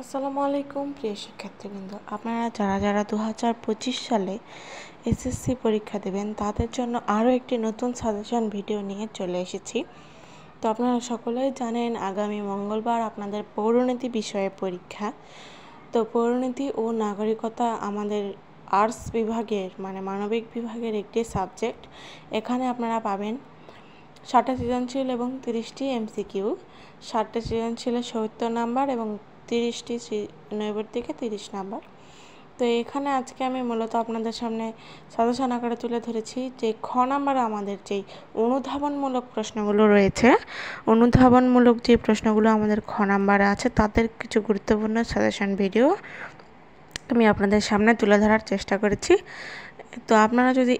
আসসালামু আলাইকুম প্রিয় শিক্ষার্থীবৃন্দ, আপনারা যারা 2025 সালে এসএসসি পরীক্ষা দেবেন তাদের জন্য আরও একটি নতুন সাজেশন ভিডিও নিয়ে চলে এসেছি। তো আপনারা সকলেই জানেন আগামী মঙ্গলবার আপনাদের পৌরনীতি বিষয়ে পরীক্ষা। তো পৌরনীতি ও নাগরিকতা আমাদের আর্টস বিভাগের মানবিক বিভাগের একটি সাবজেক্ট। এখানে আপনারা পাবেন 60টা সৃজনশীল এবং 30টি এমসিকিউ। 60টা সৃজনশীলে 70 নাম্বার এবং 30টি নৈবত থেকে 30 নাম্বার। তো এখানে আজকে আমি মূলত আপনাদের সামনে সাজেশন আকারে তুলে ধরেছি যে খ নাম্বারে আমাদের যেই অনুধাবনমূলক প্রশ্নগুলো রয়েছে, অনুধাবনমূলক যে প্রশ্নগুলো আমাদের খ নাম্বারে আছে তাদের কিছু গুরুত্বপূর্ণ সাজেশন ভিডিও আমি আপনাদের সামনে তুলে ধরার চেষ্টা করেছি। তো আপনারা যদি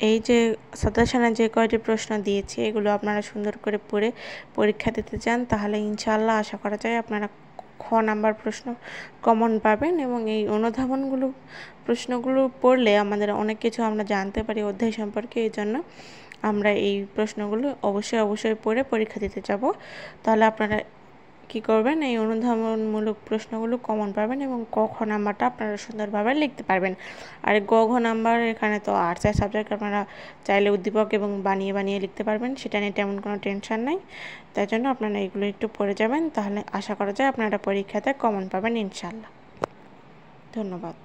এই যে সাজেশনে যে কয়টি প্রশ্ন দিয়েছি এগুলো আপনারা সুন্দর করে পড়ে পরীক্ষা দিতে চান, তাহলে ইনশাআল্লাহ আশা করা যায় আপনারা খ নাম্বার প্রশ্ন কমন পাবেন। এবং এই অনুধাবনগুলো প্রশ্নগুলো পড়লে আমাদের অনেক কিছু আমরা জানতে পারি অধ্যায় সম্পর্কে। এই জন্য আমরা এই প্রশ্নগুলো অবশ্যই পড়ে পরীক্ষা দিতে যাব। তাহলে আপনারা কি করবেন, এই অনুধাবনমূলক প্রশ্নগুলো কমন পাবেন এবং ক খ নাম্বারটা আপনারা সুন্দরভাবে লিখতে পারবেন। আর গ ঘ নাম্বার এখানে তো আর্টসের সাবজেক্ট, আপনারা চাইলে উদ্দীপক এবং বানিয়ে লিখতে পারবেন, সেটা নিয়ে তেমন কোনো টেনশন নাই। তাই জন্য আপনারা এগুলো একটু পড়ে যাবেন, তাহলে আশা করা যায় আপনারা পরীক্ষাতে কমন পাবেন ইনশাআল্লাহ। ধন্যবাদ।